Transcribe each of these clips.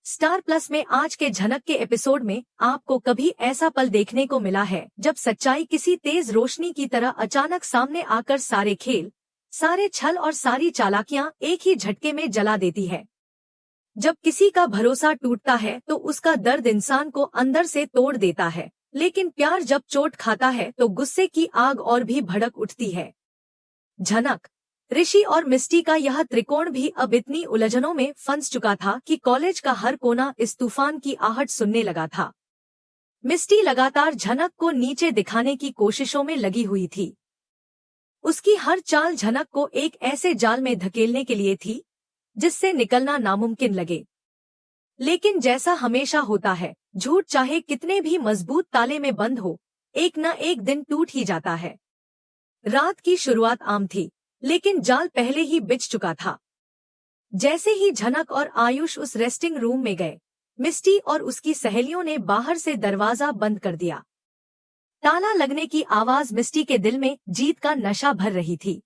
Star plus में आज के झनक के एपिसोड में आपको कभी ऐसा पल देखने को मिला है जब सच्चाई किसी तेज रोशनी की तरह अचानक सामने आकर सारे खेल, सारे छल और सारी चालाकियां एक ही झटके में जला देती है। जब किसी का भरोसा टूटता है तो उसका दर्द इंसान को अंदर से तोड़ देता है, लेकिन प्यार जब चोट खाता है तो गुस्से की आग और भी भड़क उठती है। झनक, ऋषि और मिस्टी का यह त्रिकोण भी अब इतनी उलझनों में फंस चुका था कि कॉलेज का हर कोना इस तूफान की आहट सुनने लगा था। मिस्टी लगातार झनक को नीचे दिखाने की कोशिशों में लगी हुई थी। उसकी हर चाल झनक को एक ऐसे जाल में धकेलने के लिए थी जिससे निकलना नामुमकिन लगे। लेकिन जैसा हमेशा होता है, झूठ चाहे कितने भी मजबूत ताले में बंद हो, एक न एक दिन टूट ही जाता है। रात की शुरुआत आम थी, लेकिन जाल पहले ही बिछ चुका था। जैसे ही झनक और आयुष उस रेस्टिंग रूम में गए, मिस्टी और उसकी सहेलियों ने बाहर से दरवाजा बंद कर दिया। ताला लगने की आवाज मिस्टी के दिल में जीत का नशा भर रही थी।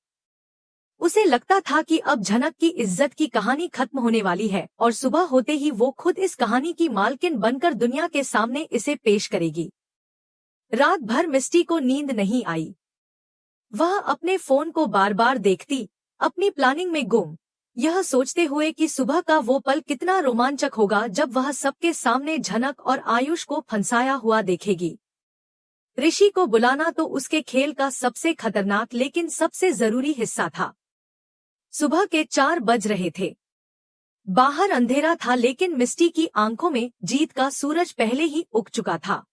उसे लगता था कि अब झनक की इज्जत की कहानी खत्म होने वाली है और सुबह होते ही वो खुद इस कहानी की मालकिन बनकर दुनिया के सामने इसे पेश करेगी। रात भर मिस्टी को नींद नहीं आई। वह अपने फोन को बार बार देखती, अपनी प्लानिंग में गुम, यह सोचते हुए कि सुबह का वो पल कितना रोमांचक होगा जब वह सबके सामने झनक और आयुष को फंसाया हुआ देखेगी। ऋषि को बुलाना तो उसके खेल का सबसे खतरनाक लेकिन सबसे जरूरी हिस्सा था। सुबह के 4 बज रहे थे। बाहर अंधेरा था, लेकिन मिस्टी की आंखों में जीत का सूरज पहले ही उग चुका था।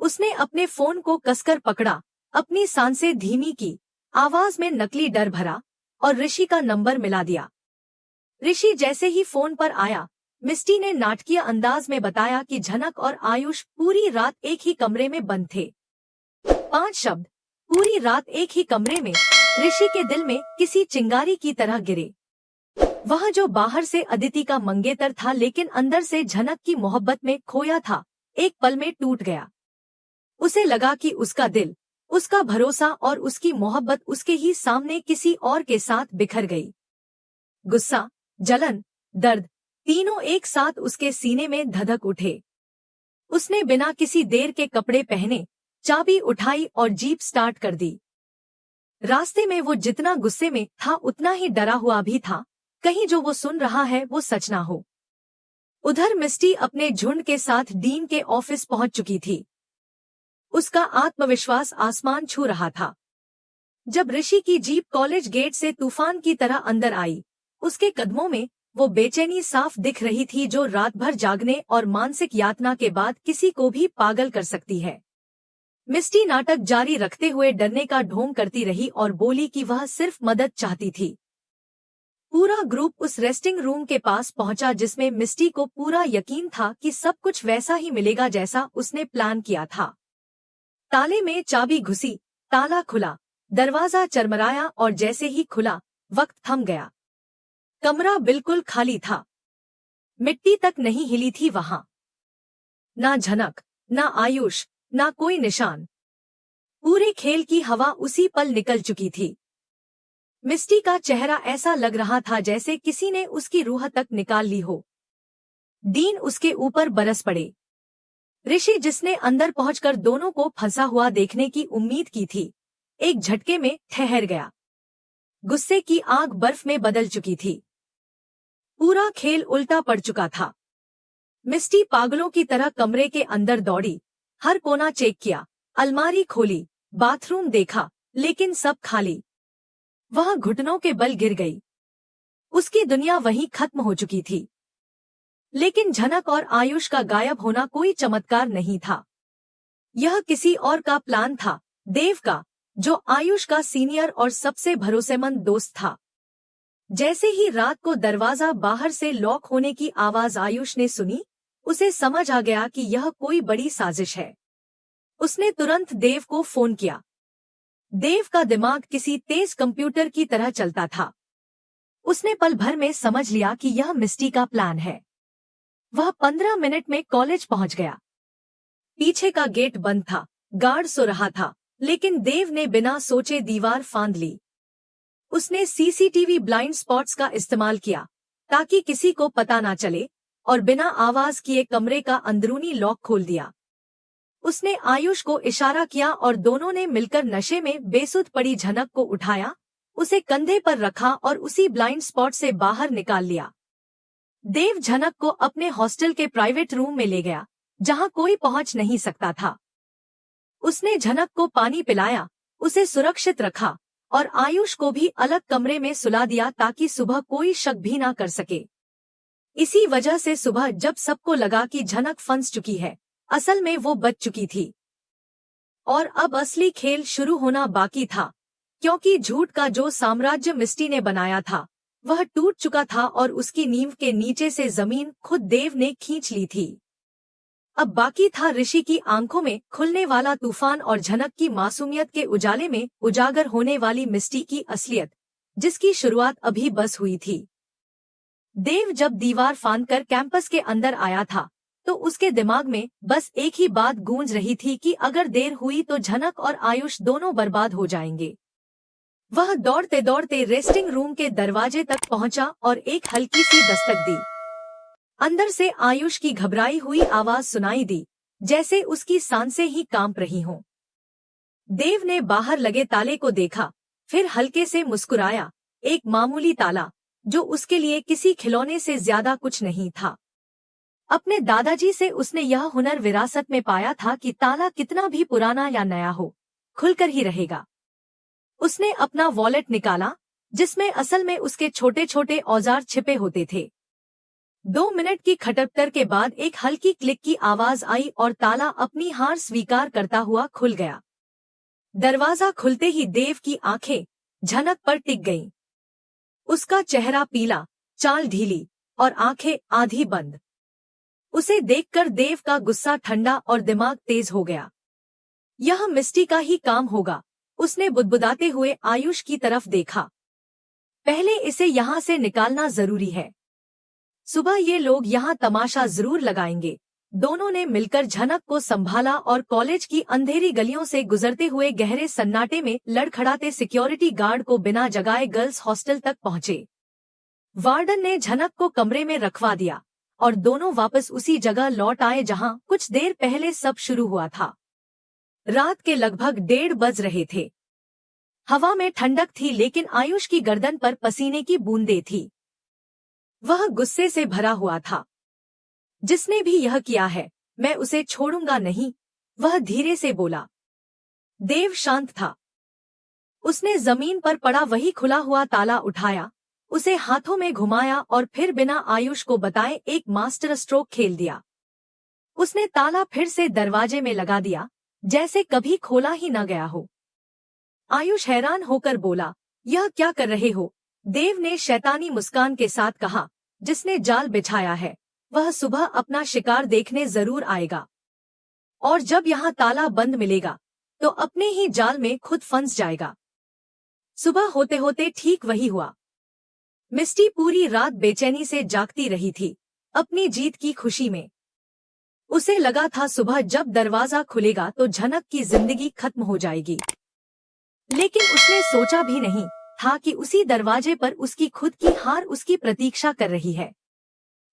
उसने अपने फोन को कसकर पकड़ा, अपनी सांसें धीमी की, आवाज में नकली डर भरा और ऋषि का नंबर मिला दिया। ऋषि जैसे ही फोन पर आया, मिस्टी ने नाटकीय अंदाज में बताया कि झनक और आयुष पूरी रात एक ही कमरे में बंद थे। 5 शब्द, पूरी रात एक ही कमरे में, ऋषि के दिल में किसी चिंगारी की तरह गिरे। वह जो बाहर से अदिति का मंगेतर था लेकिन अंदर से झनक की मोहब्बत में खोया था, एक पल में टूट गया। उसे लगा कि उसका दिल, उसका भरोसा और उसकी मोहब्बत उसके ही सामने किसी और के साथ बिखर गई। गुस्सा, जलन, दर्द, तीनों एक साथ उसके सीने में धधक उठे। उसने बिना किसी देर के कपड़े पहने, चाबी उठाई और जीप स्टार्ट कर दी। रास्ते में वो जितना गुस्से में था उतना ही डरा हुआ भी था, कहीं जो वो सुन रहा है वो सच ना हो। उधर मिस्टी अपने झुंड के साथ डीन के ऑफिस पहुंच चुकी थी। उसका आत्मविश्वास आसमान छू रहा था। जब ऋषि की जीप कॉलेज गेट से तूफान की तरह अंदर आई, उसके कदमों में वो बेचैनी साफ दिख रही थी जो रात भर जागने और मानसिक यातना के बाद किसी को भी पागल कर सकती है। मिस्टी नाटक जारी रखते हुए डरने का ढोंग करती रही और बोली कि वह सिर्फ मदद चाहती थी। पूरा ग्रुप उस रेस्टिंग रूम के पास पहुंचा जिसमें मिस्टी को पूरा यकीन था कि सब कुछ वैसा ही मिलेगा जैसा उसने प्लान किया था। ताले में चाबी घुसी, ताला खुला, दरवाजा चरमराया और जैसे ही खुला, वक्त थम गया। कमरा बिल्कुल खाली था। मिट्टी तक नहीं हिली थी वहां। ना झनक, ना आयुष, ना कोई निशान। पूरे खेल की हवा उसी पल निकल चुकी थी। मिस्टी का चेहरा ऐसा लग रहा था जैसे किसी ने उसकी रूह तक निकाल ली हो। डीन उसके ऊपर बरस पड़े। ऋषि, जिसने अंदर पहुंचकर दोनों को फंसा हुआ देखने की उम्मीद की थी, एक झटके में ठहर गया। गुस्से की आग बर्फ में बदल चुकी थी। पूरा खेल उल्टा पड़ चुका था। मिस्टी पागलों की तरह कमरे के अंदर दौड़ी, हर कोना चेक किया, अलमारी खोली, बाथरूम देखा, लेकिन सब खाली। वह घुटनों के बल गिर गई। उसकी दुनिया वहीं खत्म हो चुकी थी। लेकिन झनक और आयुष का गायब होना कोई चमत्कार नहीं था। यह किसी और का प्लान था, देव का, जो आयुष का सीनियर और सबसे भरोसेमंद दोस्त था। जैसे ही रात को दरवाजा बाहर से लॉक होने की आवाज आयुष ने सुनी, उसे समझ आ गया कि यह कोई बड़ी साजिश है। उसने तुरंत देव को फोन किया। देव का दिमाग किसी तेज कंप्यूटर की तरह चलता था। उसने पल भर में समझ लिया कि यह मिस्टी का प्लान है। वह 15 मिनट में कॉलेज पहुंच गया। पीछे का गेट बंद था, गार्ड सो रहा था, लेकिन देव ने बिना सोचे दीवार फांद ली। उसने सीसीटीवी ब्लाइंड स्पॉट्स का इस्तेमाल किया ताकि किसी को पता ना चले और बिना आवाज किए कमरे का अंदरूनी लॉक खोल दिया। उसने आयुष को इशारा किया और दोनों ने मिलकर नशे में बेसुध पड़ी झनक को उठाया, उसे कंधे पर रखा और उसी ब्लाइंड स्पॉट से बाहर निकाल लिया। देव झनक को अपने हॉस्टल के प्राइवेट रूम में ले गया, जहां कोई पहुंच नहीं सकता था। उसने झनक को पानी पिलाया, उसे सुरक्षित रखा और आयुष को भी अलग कमरे में सुला दिया ताकि सुबह कोई शक भी ना कर सके। इसी वजह से सुबह जब सबको लगा कि झनक फंस चुकी है, असल में वो बच चुकी थी। और अब असली खेल शुरू होना बाकी था, क्योंकि झूठ का जो साम्राज्य मिस्टी ने बनाया था वह टूट चुका था और उसकी नींव के नीचे से जमीन खुद देव ने खींच ली थी। अब बाकी था ऋषि की आंखों में खुलने वाला तूफान और झनक की मासूमियत के उजाले में उजागर होने वाली मिस्टी की असलियत, जिसकी शुरुआत अभी बस हुई थी। देव जब दीवार फांदकर कैंपस के अंदर आया था तो उसके दिमाग में बस एक ही बात गूंज रही थी कि अगर देर हुई तो झनक और आयुष दोनों बर्बाद हो जाएंगे। वह दौड़ते दौड़ते रेस्टिंग रूम के दरवाजे तक पहुंचा और एक हल्की सी दस्तक दी। अंदर से आयुष की घबराई हुई आवाज सुनाई दी, जैसे उसकी सांसें ही कांप रही हों। देव ने बाहर लगे ताले को देखा, फिर हल्के से मुस्कुराया। एक मामूली ताला, जो उसके लिए किसी खिलौने से ज्यादा कुछ नहीं था। अपने दादाजी से उसने यह हुनर विरासत में पाया था कि ताला कितना भी पुराना या नया हो, खुलकर ही रहेगा। उसने अपना वॉलेट निकाला, जिसमें असल में उसके छोटे छोटे औजार छिपे होते थे। 2 मिनट की खटपटर के बाद एक हल्की क्लिक की आवाज आई और ताला अपनी हार स्वीकार करता हुआ खुल गया। दरवाजा खुलते ही देव की आंखें झनक पर टिक गईं। उसका चेहरा पीला, चाल ढीली और आंखें आधी बंद। उसे देखकर देव का गुस्सा ठंडा और दिमाग तेज हो गया। यह मिस्टी का ही काम होगा, उसने बुदबुदाते हुए आयुष की तरफ देखा। पहले इसे यहाँ से निकालना जरूरी है। सुबह ये लोग यहाँ तमाशा जरूर लगाएंगे। दोनों ने मिलकर झनक को संभाला और कॉलेज की अंधेरी गलियों से गुजरते हुए गहरे सन्नाटे में लड़खड़ाते सिक्योरिटी गार्ड को बिना जगाए गर्ल्स हॉस्टल तक पहुंचे। वार्डन ने झनक को कमरे में रखवा दिया और दोनों वापस उसी जगह लौट आए जहां कुछ देर पहले सब शुरू हुआ था। रात के लगभग 1:30 बज रहे थे। हवा में ठंडक थी, लेकिन आयुष की गर्दन पर पसीने की बूंदें थी। वह गुस्से से भरा हुआ था। जिसने भी यह किया है, मैं उसे छोड़ूंगा नहीं, वह धीरे से बोला। देव शांत था। उसने जमीन पर पड़ा वही खुला हुआ ताला उठाया, उसे हाथों में घुमाया और फिर बिना आयुष को बताए एक मास्टर स्ट्रोक खेल दिया। उसने ताला फिर से दरवाजे में लगा दिया, जैसे कभी खोला ही न गया हो। आयुष हैरान होकर बोला, यह क्या कर रहे हो? देव ने शैतानी मुस्कान के साथ कहा, जिसने जाल बिछाया है वह सुबह अपना शिकार देखने जरूर आएगा, और जब यहाँ ताला बंद मिलेगा तो अपने ही जाल में खुद फंस जाएगा। सुबह होते होते ठीक वही हुआ। मिस्टी पूरी रात बेचैनी से जागती रही थी, अपनी जीत की खुशी में। उसे लगा था सुबह जब दरवाजा खुलेगा तो झनक की जिंदगी खत्म हो जाएगी, लेकिन उसने सोचा भी नहीं था कि उसी दरवाजे पर उसकी खुद की हार उसकी प्रतीक्षा कर रही है।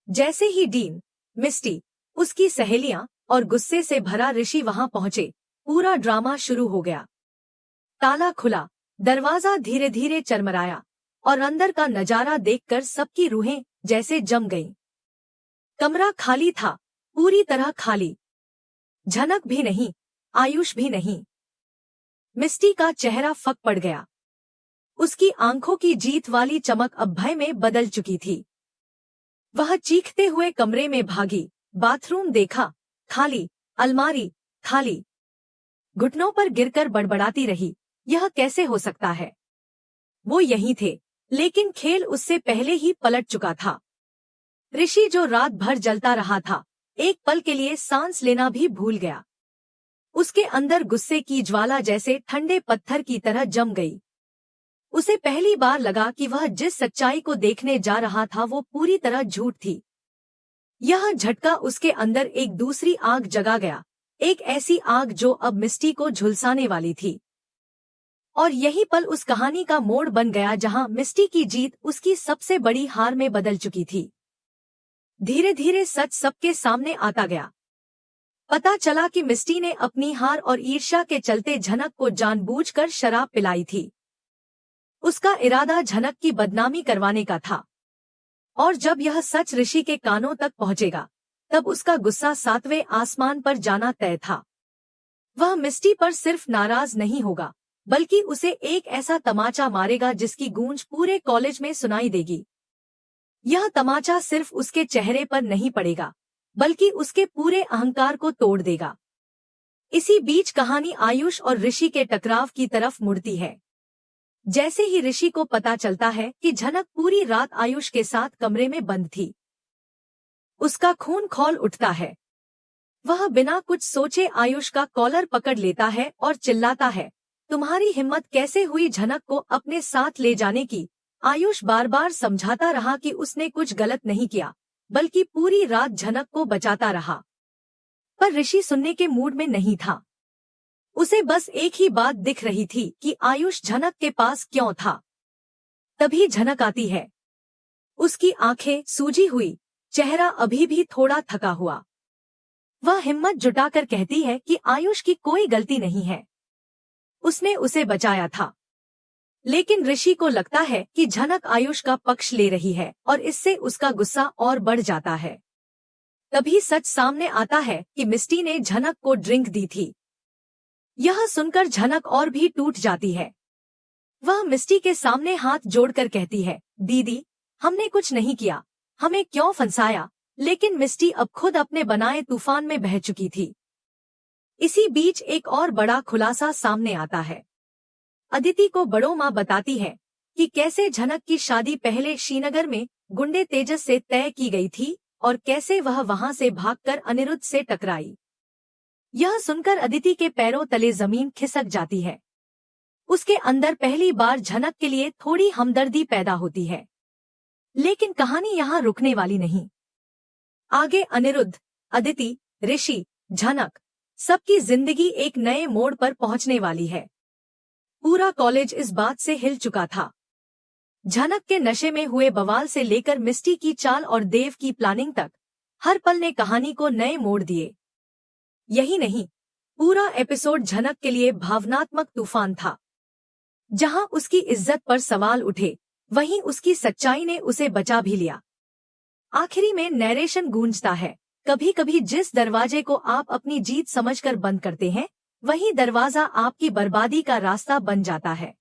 जैसे ही डीन, मिस्टी, उसकी सहेलियां और गुस्से से भरा ऋषि वहां पहुंचे, पूरा ड्रामा शुरू हो गया। ताला खुला, दरवाजा धीरे धीरे चरमराया और अंदर का नजारा देखकर सबकी रूहें जैसे जम गईं। कमरा खाली था, पूरी तरह खाली। झनक भी नहीं, आयुष भी नहीं। मिस्टी का चेहरा फक पड़ गया। उसकी आंखों की जीत वाली चमक अब भय में बदल चुकी थी। वह चीखते हुए कमरे में भागी, बाथरूम देखा, खाली, अलमारी खाली। घुटनों पर गिरकर बड़बड़ाती रही, यह कैसे हो सकता है? वो यहीं थे, लेकिन खेल उससे पहले ही पलट चुका था। ऋषि जो रात भर जलता रहा था, एक पल के लिए सांस लेना भी भूल गया। उसके अंदर गुस्से की ज्वाला जैसे ठंडे पत्थर की तरह जम गई। उसे पहली बार लगा कि वह जिस सच्चाई को देखने जा रहा था वो पूरी तरह झूठ थी। यह झटका उसके अंदर एक दूसरी आग जगा गया, एक ऐसी आग जो अब मिस्टी को झुलसाने वाली थी। और यही पल उस कहानी का मोड़ बन गया जहां मिस्टी की जीत उसकी सबसे बड़ी हार में बदल चुकी थी। धीरे धीरे सच सबके सामने आता गया। पता चला कि मिस्टी ने अपनी हार और ईर्ष्या के चलते झनक को जानबूझकर शराब पिलाई थी। उसका इरादा झनक की बदनामी करवाने का था, और जब यह सच ऋषि के कानों तक पहुंचेगा तब उसका गुस्सा 7वें आसमान पर जाना तय था। वह मिस्टी पर सिर्फ नाराज नहीं होगा, बल्कि उसे एक ऐसा तमाचा मारेगा जिसकी गूंज पूरे कॉलेज में सुनाई देगी। यह तमाचा सिर्फ उसके चेहरे पर नहीं पड़ेगा, बल्कि उसके पूरे अहंकार को तोड़ देगा। इसी बीच कहानी आयुष और ऋषि के टकराव की तरफ मुड़ती है। जैसे ही ऋषि को पता चलता है कि झनक पूरी रात आयुष के साथ कमरे में बंद थी, उसका खून खौल उठता है। वह बिना कुछ सोचे आयुष का कॉलर पकड़ लेता है और चिल्लाता है, तुम्हारी हिम्मत कैसे हुई झनक को अपने साथ ले जाने की। आयुष बार बार समझाता रहा कि उसने कुछ गलत नहीं किया, बल्कि पूरी रात झनक को बचाता रहा। पर ऋषि सुनने के मूड में नहीं था। उसे बस एक ही बात दिख रही थी कि आयुष झनक के पास क्यों था। तभी झनक आती है। उसकी आंखें सूजी हुई, चेहरा अभी भी थोड़ा थका हुआ। वह हिम्मत जुटाकर कहती है कि आयुष की कोई गलती नहीं है, उसने उसे बचाया था। लेकिन ऋषि को लगता है कि झनक आयुष का पक्ष ले रही है और इससे उसका गुस्सा और बढ़ जाता है। तभी सच सामने आता है कि मिस्टी ने झनक को ड्रिंक दी थी। यह सुनकर झनक और भी टूट जाती है। वह मिस्टी के सामने हाथ जोड़कर कहती है, दीदी हमने कुछ नहीं किया, हमें क्यों फंसाया। लेकिन मिस्टी अब खुद अपने बनाए तूफान में बह चुकी थी। इसी बीच एक और बड़ा खुलासा सामने आता है। अदिति को बड़ो माँ बताती है कि कैसे झनक की शादी पहले श्रीनगर में गुंडे तेजस से तय की गई थी और कैसे वह वहां से भागकर अनिरुद्ध से टकराई। यह सुनकर अदिति के पैरों तले जमीन खिसक जाती है। उसके अंदर पहली बार झनक के लिए थोड़ी हमदर्दी पैदा होती है। लेकिन कहानी यहाँ रुकने वाली नहीं। आगे अनिरुद्ध, अदिति, ऋषि, झनक सबकी जिंदगी एक नए मोड़ पर पहुंचने वाली है। पूरा कॉलेज इस बात से हिल चुका था। झनक के नशे में हुए बवाल से लेकर मिस्टी की चाल और देव की प्लानिंग तक हर पल ने कहानी को नए मोड़ दिए। यही नहीं, पूरा एपिसोड झनक के लिए भावनात्मक तूफान था। जहां उसकी इज्जत पर सवाल उठे, वहीं उसकी सच्चाई ने उसे बचा भी लिया। आखिरी में नैरेशन गूंजता है, कभी कभी जिस दरवाजे को आप अपनी जीत समझकर बंद करते हैं, वही दरवाजा आपकी बर्बादी का रास्ता बन जाता है।